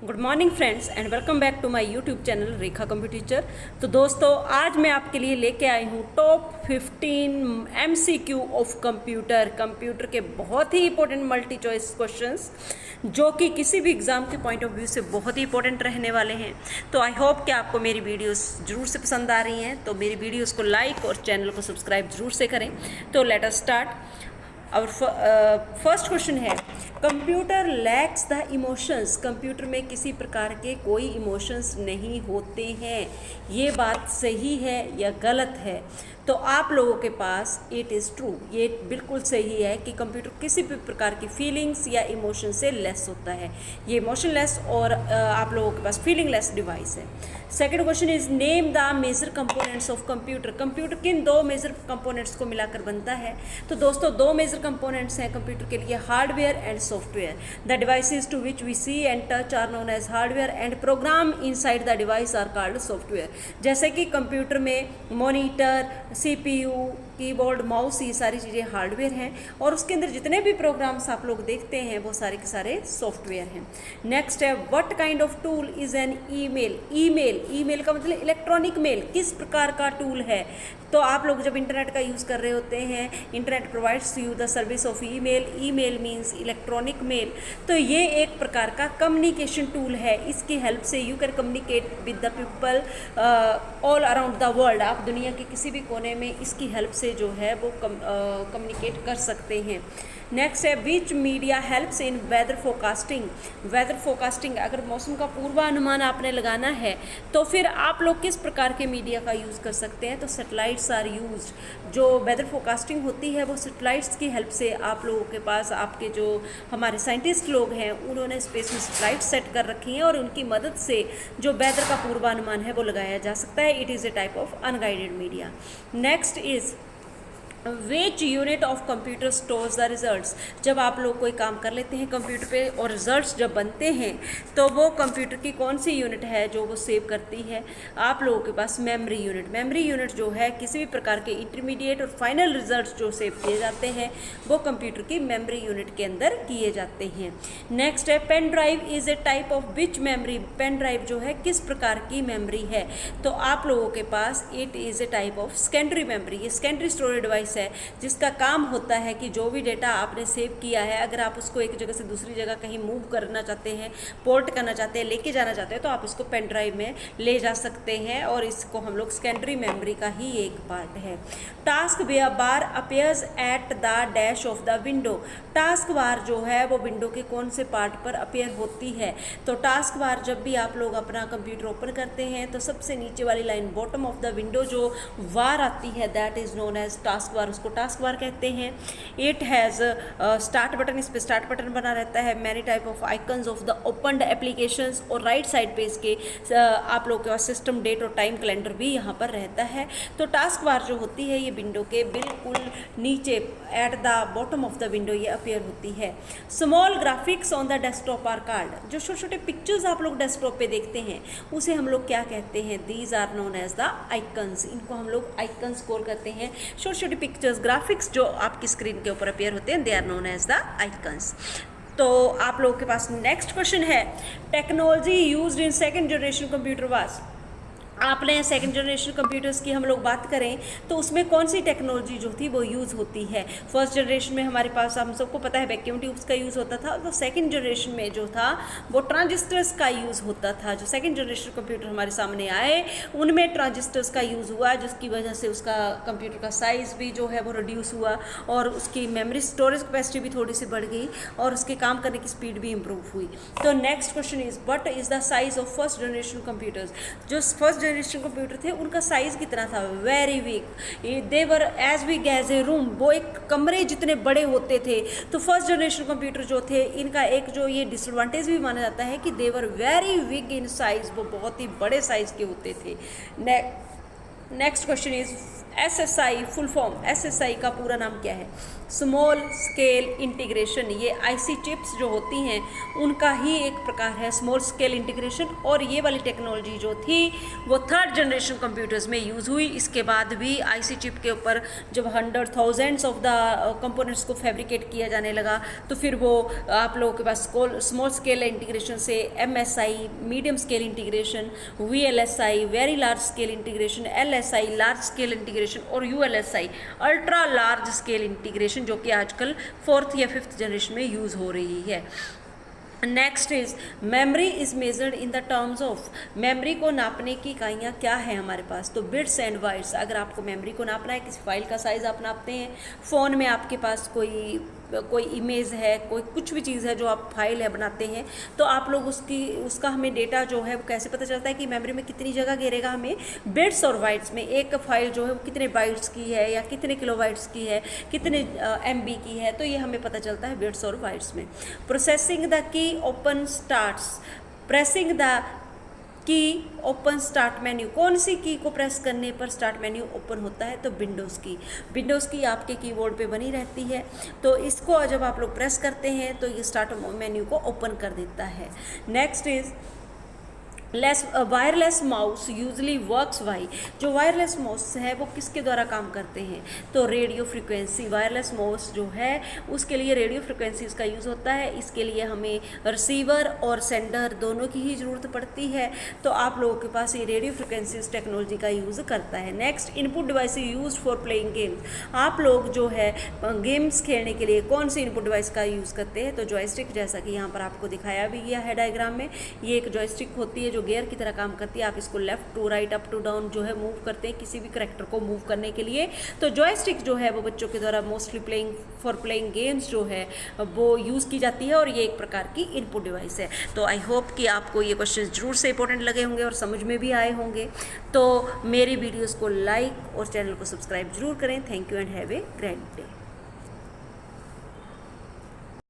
Good morning friends and welcome back to my YouTube channel Rekha computer teacher. तो दोस्तों आज मैं आपके लिए लेके आई हूँ टॉप 15 एमसीक्यू ऑफ कंप्यूटर के बहुत ही इंपॉर्टेंट मल्टी चॉइस क्वेश्चंस जो कि किसी भी एग्ज़ाम के पॉइंट ऑफ व्यू से बहुत ही इंपॉर्टेंट रहने वाले हैं। तो आई होप कि आपको मेरी वीडियोस ज़रूर से पसंद आ रही हैं, तो मेरी वीडियोस को लाइक और चैनल को सब्सक्राइब ज़रूर से करें। तो लेट अस स्टार्ट। और फर्स्ट क्वेश्चन है, computer lakhs the emotions. Computer में किसी प्रकार के कोई इमोशंस नहीं होते हैं। ये बात सही है या गलत है? तो आप लोगों के पास इट इज़ ट्रू, ये बिल्कुल सही है कि कंप्यूटर किसी भी प्रकार की फीलिंग्स या इमोशन से लेस होता है। ये इमोशनलेस और आप लोगों के पास फीलिंगलेस डिवाइस है। Second question is name the major components of computer. Computer किन दो मेजर कंपोनेंट्स को मिलाकर बनता है? तो दोस्तों दो मेजर कंपोनेंट्स हैं कंप्यूटर के लिए, hardware and software. The devices to which we see and touch are known as hardware and program inside the device are called software. जैसे कि कंप्यूटर में मॉनिटर, सीपीयू, कीबोर्ड, माउस, ये सारी चीज़ें hardware हैं और उसके अंदर जितने भी प्रोग्राम्स आप लोग देखते हैं वो सारे के सारे सॉफ्टवेयर हैं। नेक्स्ट है, what kind of tool is an email. Email का मतलब इलेक्ट्रॉनिक मेल, किस प्रकार का टूल है? तो आप लोग जब इंटरनेट का यूज़ कर रहे होते हैं, internet provides you the service of email means electronic mail. तो ये एक प्रकार का कम्युनिकेशन टूल है। इसकी हेल्प से you can communicate with the people all around the world. आप दुनिया के किसी भी कोने में इसकी हेल्प से जो है वो कम्युनिकेट कर सकते हैं। नेक्स्ट है, which media helps in weather forecasting. Weather forecasting, अगर मौसम का पूर्वानुमान आपने लगाना है तो फिर आप लोग किस प्रकार के मीडिया का यूज़ कर सकते हैं? तो सैटेलाइट्स आर यूज्ड। जो वेदर फोरकास्टिंग होती है वो सैटेलाइट्स की हेल्प से आप लोगों के पास, आपके जो हमारे साइंटिस्ट लोग हैं उन्होंने स्पेस में सैटेलाइट सेट कर रखी हैं और उनकी मदद से जो वेदर का पूर्वानुमान है वो लगाया जा सकता है। It is a type of unguided media. Next is which unit of computer stores the results. जब आप लोग कोई काम कर लेते हैं कंप्यूटर पे और रिजल्ट्स जब बनते हैं तो वो कंप्यूटर की कौन सी यूनिट है जो वो सेव करती है? आप लोगों के पास मेमोरी यूनिट। मेमोरी यूनिट जो है किसी भी प्रकार के इंटरमीडिएट और फाइनल रिजल्ट्स जो सेव किए जाते हैं वो कंप्यूटर की मेमोरी यूनिट के अंदर किए जाते हैं। नेक्स्ट है, pen drive is a type of which memory. Pen drive जो है किस प्रकार की मेमोरी है? तो आप लोगों के पास it is a type of secondary memory. ये सेकेंडरी स्टोरेज डिवाइस है जिसका काम होता है कि जो भी डेटा आपने सेव किया है, अगर आप उसको एक जगह से दूसरी जगह कहीं मूव करना चाहते हैं, पोर्ट करना चाहते हैं, लेके जाना चाहते हैं, तो आप इसको पेन ड्राइव में ले जा सकते हैं और इसको हम लोग सेकेंडरी मेमोरी का ही एक पार्ट है। Task bar appears at the dash of the window. Task bar जो है वो विंडो के कौन से पार्ट पर अपीयर होती है? तो टास्क बार जब भी आप लोग अपना कंप्यूटर ओपन करते हैं तो सबसे नीचे वाली line bottom of the window जो बार आती है that is known as task bar, उसको टास्क बार कहते हैं। इट हैज़ स्टार्ट बटन, इस पर स्टार्ट बटन बना रहता है। Many type of icons of the opened applications और राइट साइड पे इसके आप लोगों के पास सिस्टम, डेट और टाइम कैलेंडर भी यहाँ पर रहता है। तो टास्क बार जो होती है ये विंडो के बिल्कुल नीचे at the bottom of the window ये अपीयर होती है। Small graphics on the desktop are called. जो छोटे छोटे पिक्चर्स आप लोग डेस्कटॉप पे देखते हैं उसे हम लोग क्या कहते हैं? These are known as the icons. इनको हम लोग आइकन्स कॉल करते हैं। छोटी छोटी पिक्चर्स, ग्राफिक्स जो आपकी स्क्रीन के ऊपर अपीयर होते हैं they are known as the icons. तो आप लोगों के पास नेक्स्ट क्वेश्चन है, technology used in second generation computer was. आपने सेकंड जनरेशन कंप्यूटर्स की हम लोग बात करें तो उसमें कौन सी टेक्नोलॉजी जो थी वो यूज़ होती है? फर्स्ट जनरेशन में हमारे पास, हम सबको पता है, वैक्यूम ट्यूब्स का यूज़ होता था। तो सेकंड जनरेशन में जो था वो ट्रांजिस्टर्स का यूज़ होता था। जो सेकंड जनरेशन कंप्यूटर हमारे सामने आए उनमें ट्रांजिस्टर्स का यूज़ हुआ, जिसकी वजह से उसका कंप्यूटर का साइज़ भी जो है वो रिड्यूस हुआ और उसकी मेमोरी स्टोरेज कैपेसिटी भी थोड़ी सी बढ़ गई और उसके काम करने की स्पीड भी इम्प्रूव हुई। तो next question is, what is the size of first generation computers. जो फर्स्ट जनरेशन कंप्यूटर थे उनका साइज़ कितना था? Very weak. They were as big as a room. वो एक कमरे जितने बड़े होते थे। तो फर्स्ट जनरेशन कंप्यूटर जो थे इनका एक जो ये डिसएडवांटेज भी माना जाता है कि they were very big in size. वो बहुत ही बड़े साइज़ के होते थे। Next question is, SSI full form, SSI का पूरा नाम क्या है? Small scale integration. ये IC चिप्स जो होती हैं उनका ही एक प्रकार है स्मॉल स्केल इंटीग्रेशन। और ये वाली टेक्नोलॉजी जो थी वो 3rd जनरेशन कंप्यूटर्स में यूज़ हुई। इसके बाद भी IC चिप के ऊपर जब 100,000 ऑफ द कंपोनेंट्स को फैब्रिकेट किया जाने लगा तो फिर वो आप लोगों के पास स्मॉल स्केल इंटीग्रेशन से MSI medium scale integration, VLSI very large scale integration, LSI large scale integration और ULSI ultra large scale integration जो कि आजकल 4th या 5th जनरेशन में यूज़ हो रही है। Next is memory is measured in the terms of, memory को नापने की इकाइयाँ क्या है हमारे पास? तो बिट्स एंड बाइट्स। अगर आपको मेमोरी को नापना है, किसी फाइल का साइज़ आप नापते हैं, फ़ोन में आपके पास कोई इमेज है, कोई कुछ भी चीज़ है जो आप फाइल है बनाते हैं, तो आप लोग उसका हमें डेटा जो है वो कैसे पता चलता है कि मेमोरी में कितनी जगह घेरेगा? हमें बिट्स और बाइट्स में। एक फाइल जो है वो कितने बाइट्स की है या कितने किलोबाइट्स की है, कितने MB की है, तो ये हमें पता चलता है बिट्स और बाइट्स में। Processing the key open starts, pressing the key open start menu. कौन सी की को प्रेस करने पर स्टार्ट मेन्यू ओपन होता है? तो विंडोज़ की। विंडोज़ की आपके कीबोर्ड पे बनी रहती है, तो इसको जब आप लोग प्रेस करते हैं तो ये स्टार्ट मेन्यू को ओपन कर देता है। Next is wireless mouse usually works by, जो वायरलेस माउस है वो किसके द्वारा काम करते हैं? तो रेडियो फ्रिक्वेंसी। वायरलेस माउस जो है उसके लिए रेडियो फ्रिक्वेंसी का यूज़ होता है। इसके लिए हमें रिसीवर और सेंडर दोनों की ही ज़रूरत पड़ती है, तो आप लोगों के पास ये रेडियो फ्रिक्वेंसी टेक्नोलॉजी का यूज़ करता है। Next input device use for playing games. आप लोग जो है गेम्स खेलने के लिए कौन सी इनपुट डिवाइस का यूज़ करते हैं? तो जॉयस्टिक, जैसा कि यहाँ पर आपको दिखाया भी गया है डायग्राम में। ये एक जॉयस्टिक होती है जो गियर की तरह काम करती है। आप इसको left to right, up to down जो है मूव करते हैं किसी भी करैक्टर को मूव करने के लिए। तो जॉयस्टिक जो है वो बच्चों के द्वारा मोस्टली प्लेइंग गेम्स जो है वो यूज़ की जाती है और ये एक प्रकार की इनपुट डिवाइस है। तो आई होप कि आपको ये क्वेश्चन जरूर से इंपॉर्टेंट लगे होंगे और समझ में भी आए होंगे। तो मेरी वीडियोज़ को लाइक और चैनल को सब्सक्राइब जरूर करें। Thank you and have a great day.